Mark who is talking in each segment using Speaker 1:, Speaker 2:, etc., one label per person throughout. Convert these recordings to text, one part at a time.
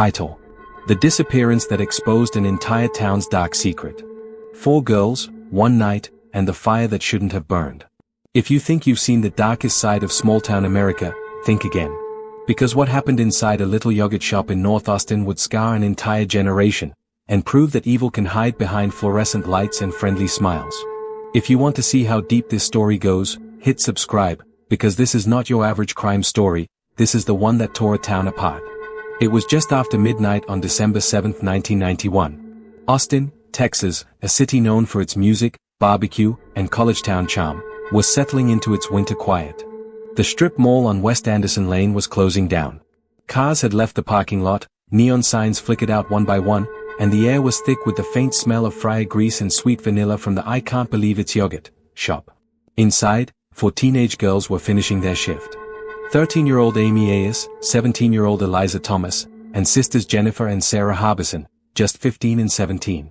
Speaker 1: Title: The Disappearance That Exposed an Entire Town's Dark Secret. 4 Girls, 1 Night, and the Fire That Shouldn't Have Burned. If you think you've seen the darkest side of small-town America, think again. Because what happened inside a little yogurt shop in North Austin would scar an entire generation, and prove that evil can hide behind fluorescent lights and friendly smiles. If you want to see how deep this story goes, hit subscribe, because this is not your average crime story, this is the one that tore a town apart. It was just after midnight on December 7, 1991. Austin, Texas, a city known for its music, barbecue, and college town charm, was settling into its winter quiet. The strip mall on West Anderson Lane was closing down. Cars had left the parking lot, neon signs flickered out one by one, and the air was thick with the faint smell of fryer grease and sweet vanilla from the "I Can't Believe It's Yogurt" shop. Inside, 4 teenage girls were finishing their shift. 13-year-old Amy Ayers, 17-year-old Eliza Thomas, and sisters Jennifer and Sarah Harbison, just 15 and 17.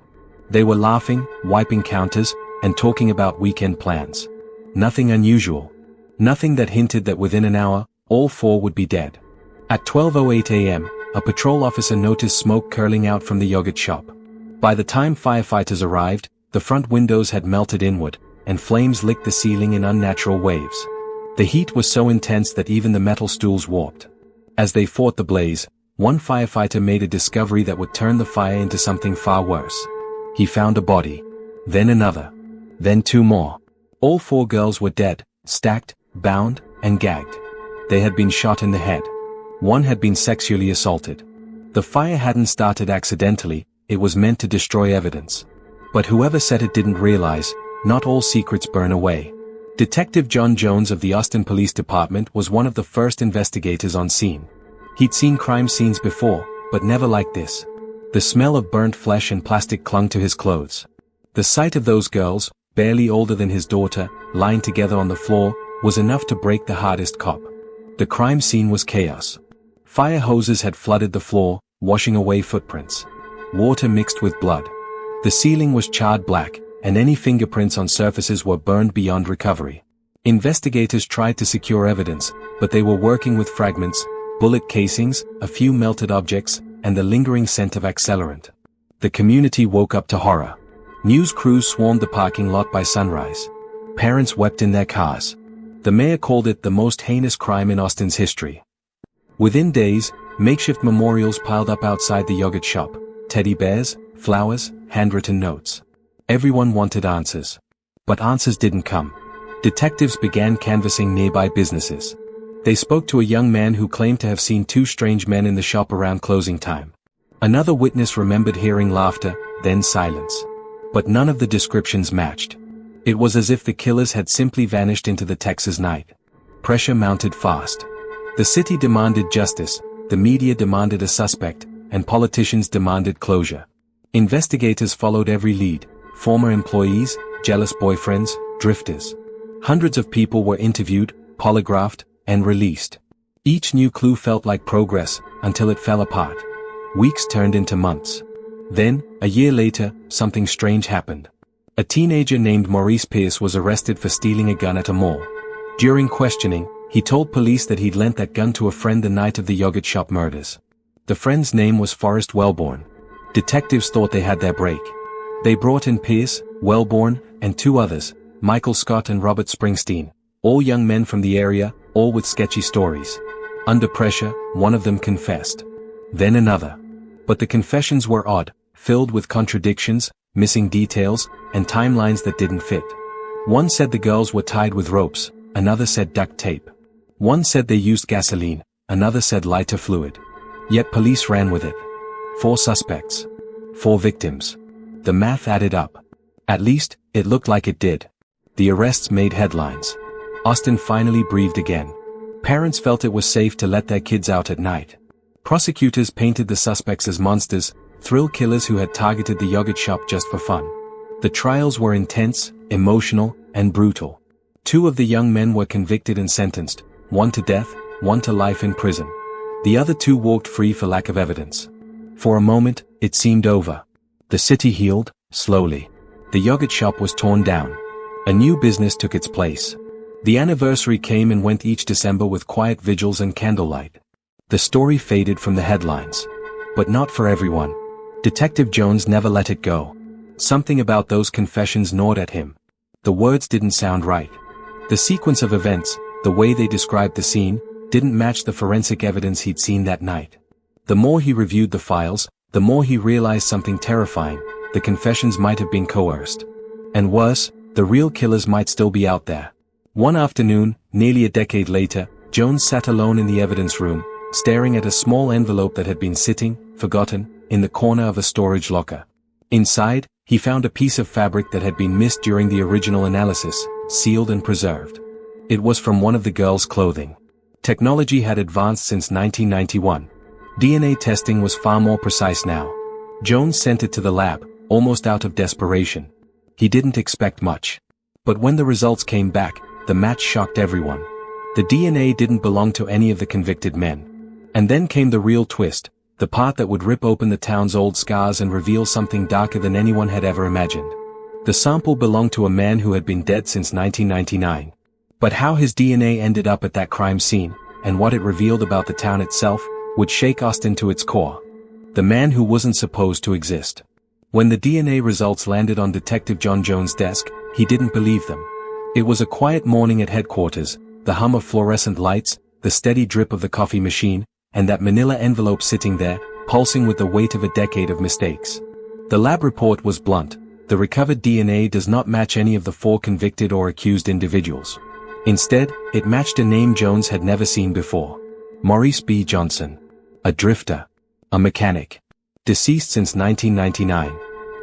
Speaker 1: They were laughing, wiping counters, and talking about weekend plans. Nothing unusual. Nothing that hinted that within an hour, all 4 would be dead. At 12:08 a.m., a patrol officer noticed smoke curling out from the yogurt shop. By the time firefighters arrived, the front windows had melted inward, and flames licked the ceiling in unnatural waves. The heat was so intense that even the metal stools warped. As they fought the blaze, one firefighter made a discovery that would turn the fire into something far worse. He found a body. Then another. Then 2 more. All 4 girls were dead, stacked, bound, and gagged. They had been shot in the head. One had been sexually assaulted. The fire hadn't started accidentally, it was meant to destroy evidence. But whoever set it didn't realize, not all secrets burn away. Detective John Jones of the Austin Police Department was one of the first investigators on scene. He'd seen crime scenes before, but never like this. The smell of burnt flesh and plastic clung to his clothes. The sight of those girls, barely older than his daughter, lying together on the floor, was enough to break the hardest cop. The crime scene was chaos. Fire hoses had flooded the floor, washing away footprints. Water mixed with blood. The ceiling was charred black, and any fingerprints on surfaces were burned beyond recovery. Investigators tried to secure evidence, but they were working with fragments, bullet casings, a few melted objects, and the lingering scent of accelerant. The community woke up to horror. News crews swarmed the parking lot by sunrise. Parents wept in their cars. The mayor called it the most heinous crime in Austin's history. Within days, makeshift memorials piled up outside the yogurt shop, teddy bears, flowers, handwritten notes. Everyone wanted answers. But answers didn't come. Detectives began canvassing nearby businesses. They spoke to a young man who claimed to have seen 2 strange men in the shop around closing time. Another witness remembered hearing laughter, then silence. But none of the descriptions matched. It was as if the killers had simply vanished into the Texas night. Pressure mounted fast. The city demanded justice, the media demanded a suspect, and politicians demanded closure. Investigators followed every lead: former employees, jealous boyfriends, drifters. Hundreds of people were interviewed, polygraphed, and released. Each new clue felt like progress, until it fell apart. Weeks turned into months. Then, a year later, something strange happened. A teenager named Maurice Pierce was arrested for stealing a gun at a mall. During questioning, he told police that he'd lent that gun to a friend the night of the yogurt shop murders. The friend's name was Forrest Wellborn. Detectives thought they had their break. They brought in Pierce, Wellborn, and 2 others, Michael Scott and Robert Springsteen, all young men from the area, all with sketchy stories. Under pressure, one of them confessed. Then another. But the confessions were odd, filled with contradictions, missing details, and timelines that didn't fit. One said the girls were tied with ropes, another said duct tape. One said they used gasoline, another said lighter fluid. Yet police ran with it. 4 suspects. 4 victims. The math added up. At least, it looked like it did. The arrests made headlines. Austin finally breathed again. Parents felt it was safe to let their kids out at night. Prosecutors painted the suspects as monsters, thrill killers who had targeted the yogurt shop just for fun. The trials were intense, emotional, and brutal. 2 of the young men were convicted and sentenced, one to death, one to life in prison. The other 2 walked free for lack of evidence. For a moment, it seemed over. The city healed, slowly. The yogurt shop was torn down. A new business took its place. The anniversary came and went each December with quiet vigils and candlelight. The story faded from the headlines. But not for everyone. Detective Jones never let it go. Something about those confessions gnawed at him. The words didn't sound right. The sequence of events, the way they described the scene, didn't match the forensic evidence he'd seen that night. The more he reviewed the files, the more he realized something terrifying: the confessions might have been coerced. And worse, the real killers might still be out there. One afternoon, nearly a decade later, Jones sat alone in the evidence room, staring at a small envelope that had been sitting, forgotten, in the corner of a storage locker. Inside, he found a piece of fabric that had been missed during the original analysis, sealed and preserved. It was from one of the girls' clothing. Technology had advanced since 1991. DNA testing was far more precise now. Jones sent it to the lab, almost out of desperation. He didn't expect much. But when the results came back, the match shocked everyone. The DNA didn't belong to any of the convicted men. And then came the real twist, the part that would rip open the town's old scars and reveal something darker than anyone had ever imagined. The sample belonged to a man who had been dead since 1999. But how his DNA ended up at that crime scene, and what it revealed about the town itself, would shake Austin to its core. The man who wasn't supposed to exist. When the DNA results landed on Detective John Jones' desk, he didn't believe them. It was a quiet morning at headquarters, the hum of fluorescent lights, the steady drip of the coffee machine, and that manila envelope sitting there, pulsing with the weight of a decade of mistakes. The lab report was blunt: the recovered DNA does not match any of the 4 convicted or accused individuals. Instead, it matched a name Jones had never seen before. Maurice B. Johnson. A drifter. A mechanic. Deceased since 1999.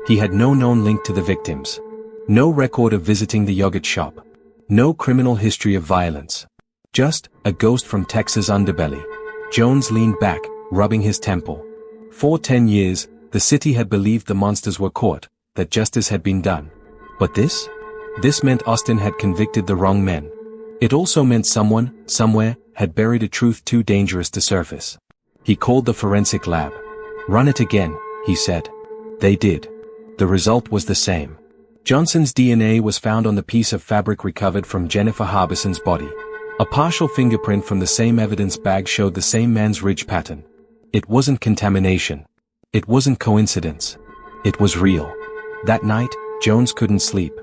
Speaker 1: He had no known link to the victims. No record of visiting the yogurt shop. No criminal history of violence. Just a ghost from Texas' underbelly. Jones leaned back, rubbing his temple. For 10 years, the city had believed the monsters were caught, that justice had been done. But this? This meant Austin had convicted the wrong men. It also meant someone, somewhere, had buried a truth too dangerous to surface. He called the forensic lab. "Run it again," he said. They did. The result was the same. Johnson's DNA was found on the piece of fabric recovered from Jennifer Harbison's body. A partial fingerprint from the same evidence bag showed the same man's ridge pattern. It wasn't contamination. It wasn't coincidence. It was real. That night, Jones couldn't sleep.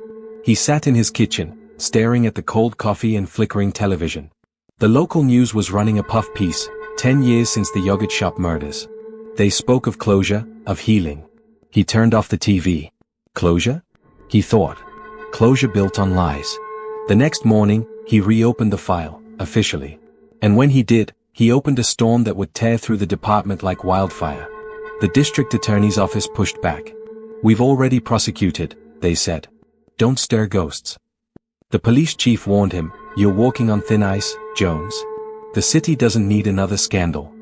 Speaker 1: He sat in his kitchen, staring at the cold coffee and flickering television. The local news was running a puff piece, 10 years since the yogurt shop murders. They spoke of closure, of healing. He turned off the TV. Closure? He thought. Closure built on lies. The next morning, he reopened the file, officially. And when he did, he opened a storm that would tear through the department like wildfire. The district attorney's office pushed back. "We've already prosecuted," they said. "Don't stir ghosts." The police chief warned him, "You're walking on thin ice, Jones. The city doesn't need another scandal."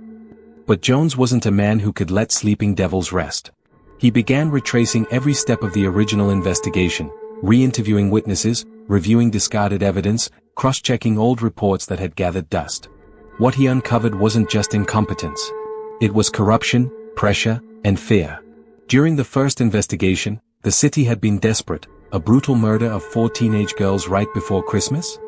Speaker 1: But Jones wasn't a man who could let sleeping devils rest. He began retracing every step of the original investigation, re-interviewing witnesses, reviewing discarded evidence, cross-checking old reports that had gathered dust. What he uncovered wasn't just incompetence. It was corruption, pressure, and fear. During the first investigation, the city had been desperate: a brutal murder of 4 teenage girls right before Christmas?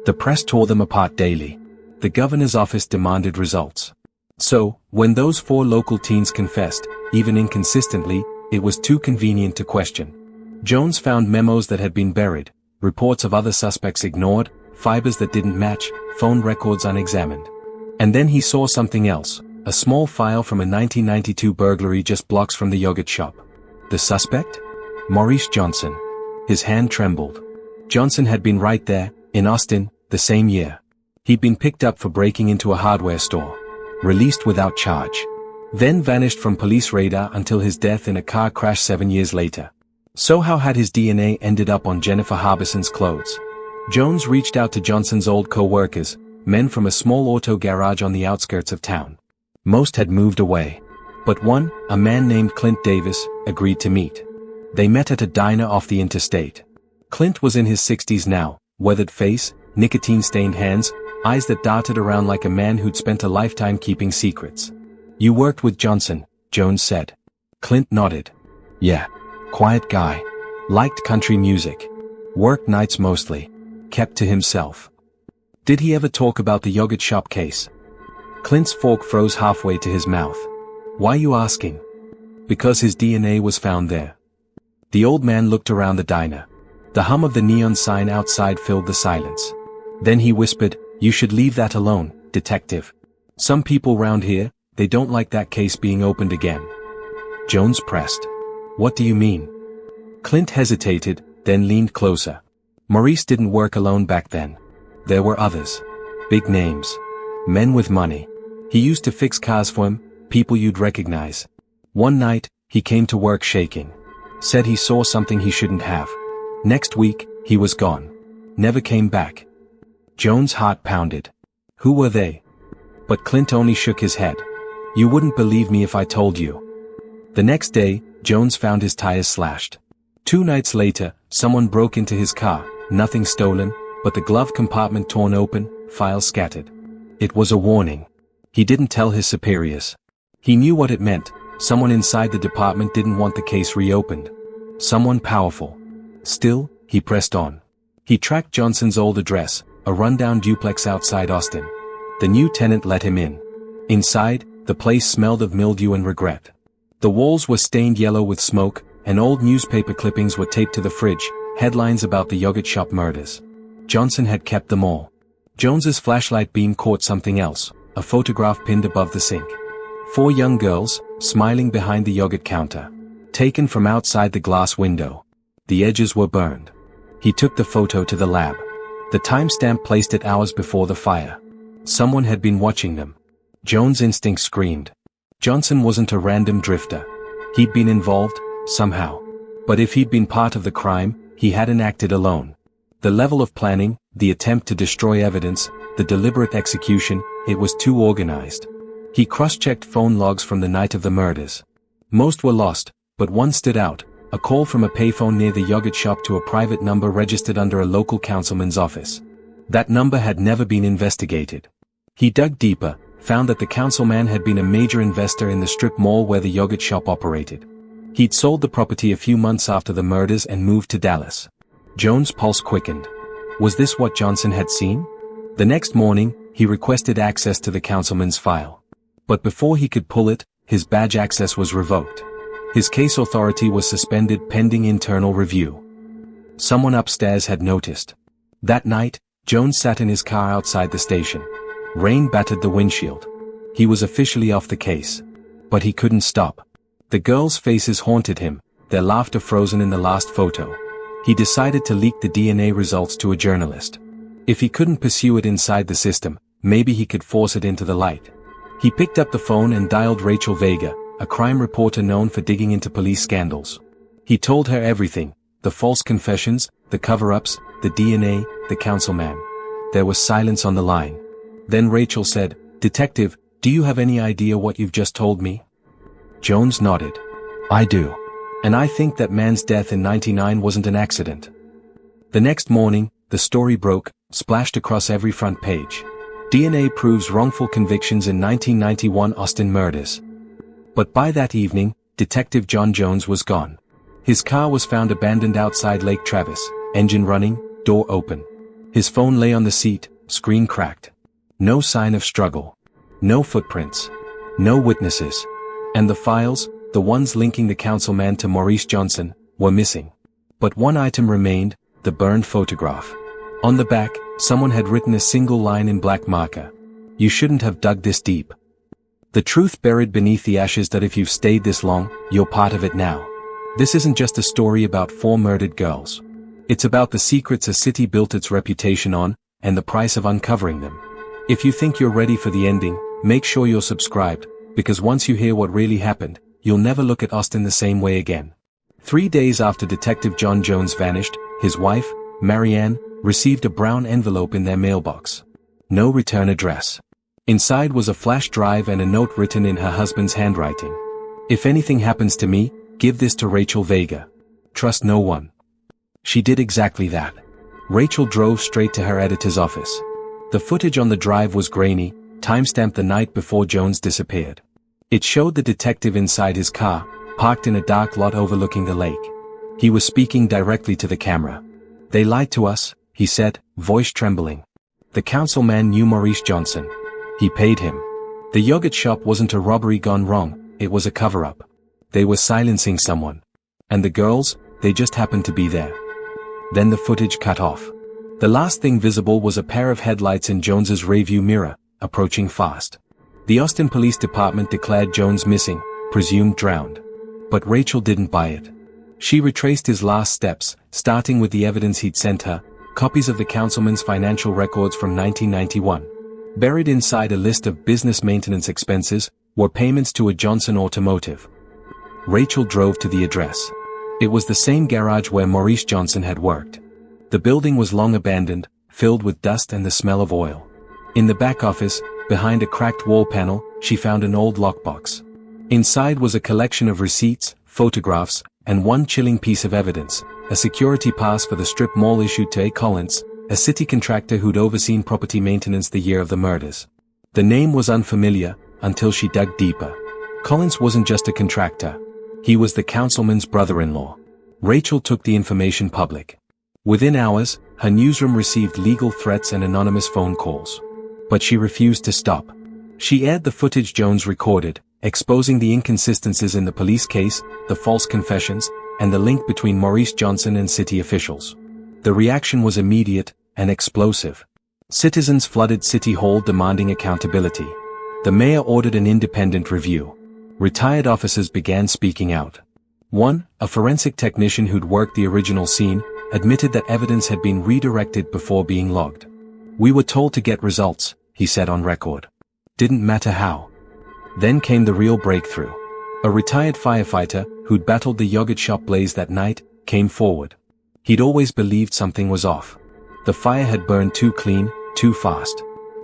Speaker 1: The press tore them apart daily. The governor's office demanded results. So, when those 4 local teens confessed, even inconsistently, it was too convenient to question. Jones found memos that had been buried, reports of other suspects ignored, fibers that didn't match, phone records unexamined. And then he saw something else, a small file from a 1992 burglary just blocks from the yogurt shop. The suspect? Maurice Johnson. His hand trembled. Johnson had been right there, in Austin, the same year. He'd been picked up for breaking into a hardware store. Released without charge. Then vanished from police radar until his death in a car crash 7 years later. So how had his DNA ended up on Jennifer Harbison's clothes? Jones reached out to Johnson's old co-workers, men from a small auto garage on the outskirts of town. Most had moved away. But one, a man named Clint Davis, agreed to meet. They met at a diner off the interstate. Clint was in his 60s now, weathered face, nicotine-stained hands, eyes that darted around like a man who'd spent a lifetime keeping secrets. "You worked with Johnson," Jones said. Clint nodded. "Yeah. Quiet guy. Liked country music. Worked nights mostly. Kept to himself." "Did he ever talk about the yogurt shop case?" Clint's fork froze halfway to his mouth. Why you asking? Because his DNA was found there. The old man looked around the diner. The hum of the neon sign outside filled the silence. Then he whispered, "You should leave that alone, detective. Some people round here, they don't like that case being opened again." Jones pressed. "What do you mean?" Clint hesitated, then leaned closer. Maurice didn't work alone back then. There were others. Big names. Men with money. He used to fix cars for him, people you'd recognize. One night, he came to work shaking. Said he saw something he shouldn't have. Next week, he was gone. Never came back. Jones' heart pounded. Who were they? But Clint only shook his head. "You wouldn't believe me if I told you." The next day, Jones found his tires slashed. 2 nights later, someone broke into his car, nothing stolen, but the glove compartment torn open, files scattered. It was a warning. He didn't tell his superiors. He knew what it meant. Someone inside the department didn't want the case reopened. Someone powerful. Still, he pressed on. He tracked Johnson's old address, a rundown duplex outside Austin. The new tenant let him in. Inside, the place smelled of mildew and regret. The walls were stained yellow with smoke, and old newspaper clippings were taped to the fridge, headlines about the yogurt shop murders. Johnson had kept them all. Jones's flashlight beam caught something else, a photograph pinned above the sink. 4 young girls, smiling behind the yogurt counter. Taken from outside the glass window. The edges were burned. He took the photo to the lab. The timestamp placed it hours before the fire. Someone had been watching them. Jones' instinct screamed. Johnson wasn't a random drifter. He'd been involved, somehow. But if he'd been part of the crime, he hadn't acted alone. The level of planning, the attempt to destroy evidence, the deliberate execution, it was too organized. He cross-checked phone logs from the night of the murders. Most were lost, but one stood out, a call from a payphone near the yogurt shop to a private number registered under a local councilman's office. That number had never been investigated. He dug deeper, found that the councilman had been a major investor in the strip mall where the yogurt shop operated. He'd sold the property a few months after the murders and moved to Dallas. Jones' pulse quickened. Was this what Johnson had seen? The next morning, he requested access to the councilman's file. But before he could pull it, his badge access was revoked. His case authority was suspended pending internal review. Someone upstairs had noticed. That night, Jones sat in his car outside the station. Rain battered the windshield. He was officially off the case. But he couldn't stop. The girls' faces haunted him, their laughter frozen in the last photo. He decided to leak the DNA results to a journalist. If he couldn't pursue it inside the system, maybe he could force it into the light. He picked up the phone and dialed Rachel Vega, a crime reporter known for digging into police scandals. He told her everything, the false confessions, the cover-ups, the DNA, the councilman. There was silence on the line. Then Rachel said, "Detective, do you have any idea what you've just told me?" Jones nodded. "I do. And I think that man's death in '99 wasn't an accident." The next morning, the story broke, splashed across every front page. DNA proves wrongful convictions in 1991 Austin murders. But by that evening, Detective John Jones was gone. His car was found abandoned outside Lake Travis, engine running, door open. His phone lay on the seat, screen cracked. No sign of struggle. No footprints. No witnesses. And the files, the ones linking the councilman to Maurice Johnson, were missing. But one item remained, the burned photograph. On the back, someone had written a single line in black marker. "You shouldn't have dug this deep. The truth buried beneath the ashes that if you've stayed this long, you're part of it now." This isn't just a story about 4 murdered girls. It's about the secrets a city built its reputation on, and the price of uncovering them. If you think you're ready for the ending, make sure you're subscribed, because once you hear what really happened, you'll never look at Austin the same way again. 3 days after Detective John Jones vanished, his wife, Marianne, received a brown envelope in their mailbox. No return address. Inside was a flash drive and a note written in her husband's handwriting. "If anything happens to me, give this to Rachel Vega. Trust no one." She did exactly that. Rachel drove straight to her editor's office. The footage on the drive was grainy, timestamped the night before Jones disappeared. It showed the detective inside his car, parked in a dark lot overlooking the lake. He was speaking directly to the camera. "They lied to us," he said, voice trembling. "The councilman knew Maurice Johnson. He paid him. The yogurt shop wasn't a robbery gone wrong, it was a cover-up. They were silencing someone. And the girls, they just happened to be there. Then the footage cut off. The last thing visible was a pair of headlights in Jones's rearview mirror, approaching fast. The Austin Police Department declared Jones missing, presumed drowned. But Rachel didn't buy it. She retraced his last steps, starting with the evidence he'd sent her, copies of the councilman's financial records from 1991. Buried inside a list of business maintenance expenses were payments to a Johnson Automotive. Rachel drove to the address. It was the same garage where Maurice Johnson had worked. The building was long abandoned, filled with dust and the smell of oil. In the back office, behind a cracked wall panel, she found an old lockbox. Inside was a collection of receipts, photographs, and one chilling piece of evidence, a security pass for the strip mall issued to A. Collins, a city contractor who'd overseen property maintenance the year of the murders. The name was unfamiliar, until she dug deeper. Collins wasn't just a contractor. He was the councilman's brother-in-law. Rachel took the information public. Within hours, her newsroom received legal threats and anonymous phone calls. But she refused to stop. She aired the footage Jones recorded, exposing the inconsistencies in the police case, the false confessions, and the link between Maurice Johnson and city officials. The reaction was immediate and explosive. Citizens flooded City Hall demanding accountability. The mayor ordered an independent review. Retired officers began speaking out. One, a forensic technician who'd worked the original scene, admitted that evidence had been redirected before being logged. "We were told to get results," he said on record. "Didn't matter how." Then came the real breakthrough. A retired firefighter, who'd battled the yogurt shop blaze that night, came forward. He'd always believed something was off. The fire had burned too clean, too fast.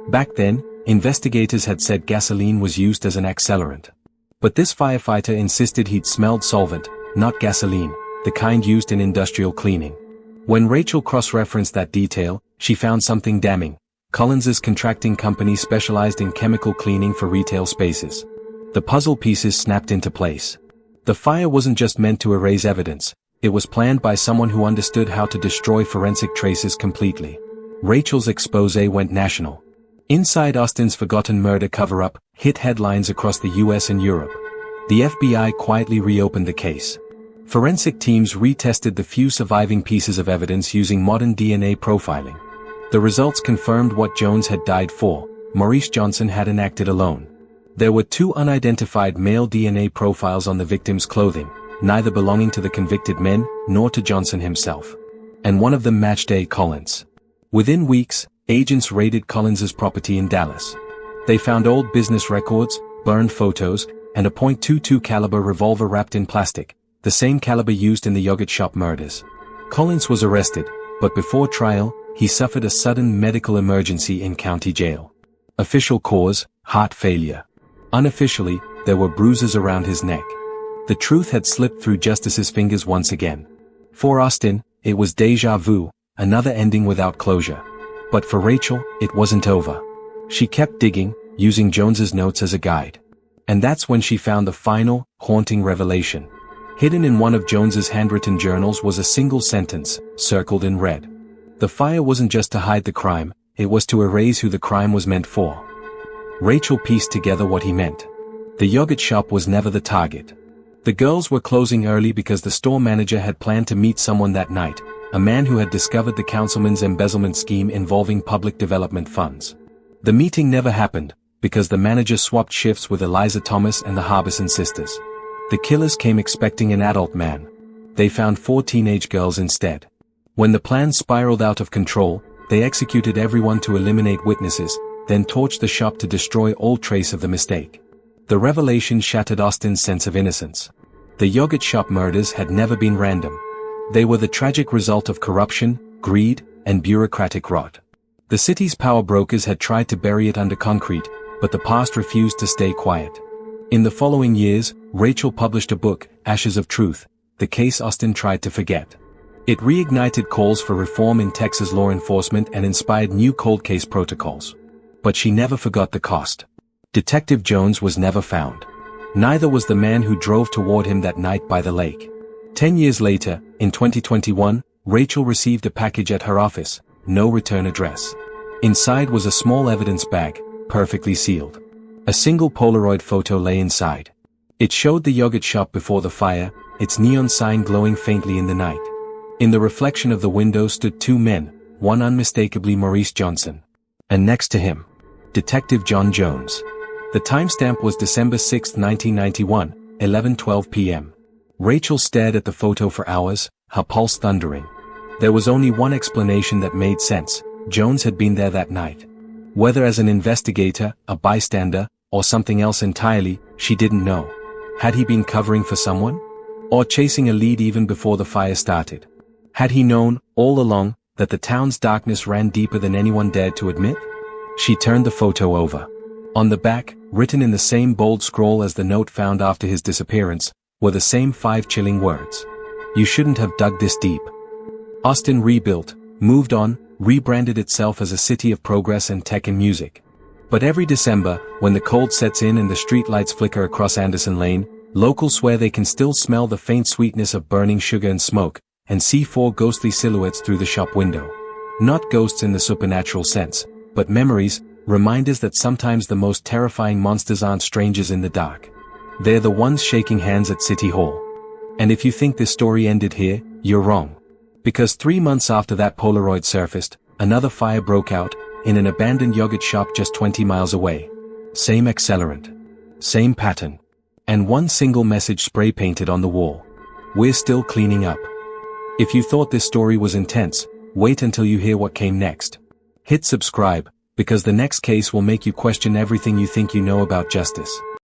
Speaker 1: Back then, investigators had said gasoline was used as an accelerant. But this firefighter insisted he'd smelled solvent, not gasoline, the kind used in industrial cleaning. When Rachel cross-referenced that detail, she found something damning. Collins's contracting company specialized in chemical cleaning for retail spaces. The puzzle pieces snapped into place. The fire wasn't just meant to erase evidence, it was planned by someone who understood how to destroy forensic traces completely. Rachel's exposé went national. Inside Austin's Forgotten Murder cover-up hit headlines across the US and Europe. The FBI quietly reopened the case. Forensic teams retested the few surviving pieces of evidence using modern DNA profiling. The results confirmed what Jones had died for. Maurice Johnson hadn't acted alone. There were 2 unidentified male DNA profiles on the victim's clothing, neither belonging to the convicted men nor to Johnson himself. And one of them matched A. Collins. Within weeks, agents raided Collins's property in Dallas. They found old business records, burned photos, and a .22 caliber revolver wrapped in plastic, the same caliber used in the yogurt shop murders. Collins was arrested, but before trial, he suffered a sudden medical emergency in county jail. Official cause, heart failure. Unofficially, there were bruises around his neck. The truth had slipped through justice's fingers once again. For Austin, it was déjà vu, another ending without closure. But for Rachel, it wasn't over. She kept digging, using Jones's notes as a guide. And that's when she found the final, haunting revelation. Hidden in one of Jones's handwritten journals was a single sentence, circled in red. The fire wasn't just to hide the crime, it was to erase who the crime was meant for. Rachel pieced together what he meant. The yogurt shop was never the target. The girls were closing early because the store manager had planned to meet someone that night, a man who had discovered the councilman's embezzlement scheme involving public development funds. The meeting never happened, because the manager swapped shifts with Eliza Thomas and the Harbison sisters. The killers came expecting an adult man. They found 4 teenage girls instead. When the plan spiraled out of control, they executed everyone to eliminate witnesses, then torched the shop to destroy all trace of the mistake. The revelation shattered Austin's sense of innocence. The yogurt shop murders had never been random. They were the tragic result of corruption, greed, and bureaucratic rot. The city's power brokers had tried to bury it under concrete, but the past refused to stay quiet. In the following years, Rachel published a book, Ashes of Truth, the case Austin tried to forget. It reignited calls for reform in Texas law enforcement and inspired new cold case protocols. But she never forgot the cost. Detective Jones was never found. Neither was the man who drove toward him that night by the lake. 10 years later, in 2021, Rachel received a package at her office, no return address. Inside was a small evidence bag, perfectly sealed. A single Polaroid photo lay inside. It showed the yogurt shop before the fire, its neon sign glowing faintly in the night. In the reflection of the window stood two men, one unmistakably Maurice Johnson. And next to him, Detective John Jones. The timestamp was December 6, 1991, 11:12 p.m. Rachel stared at the photo for hours, her pulse thundering. There was only one explanation that made sense: Jones had been there that night. Whether as an investigator, a bystander, or something else entirely, she didn't know. Had he been covering for someone? Or chasing a lead even before the fire started? Had he known, all along, that the town's darkness ran deeper than anyone dared to admit? She turned the photo over. On the back, written in the same bold scroll as the note found after his disappearance, were the same 5 chilling words. You shouldn't have dug this deep. Austin rebuilt, moved on, rebranded itself as a city of progress and tech and music. But every December, when the cold sets in and the streetlights flicker across Anderson Lane, locals swear they can still smell the faint sweetness of burning sugar and smoke, and see 4 ghostly silhouettes through the shop window. Not ghosts in the supernatural sense, but memories, reminders that sometimes the most terrifying monsters aren't strangers in the dark. They're the ones shaking hands at City Hall. And if you think this story ended here, you're wrong. Because 3 months after that Polaroid surfaced, another fire broke out, in an abandoned yogurt shop just 20 miles away. Same accelerant. Same pattern. And one single message spray painted on the wall. We're still cleaning up. If you thought this story was intense, wait until you hear what came next. Hit subscribe, because the next case will make you question everything you think you know about justice.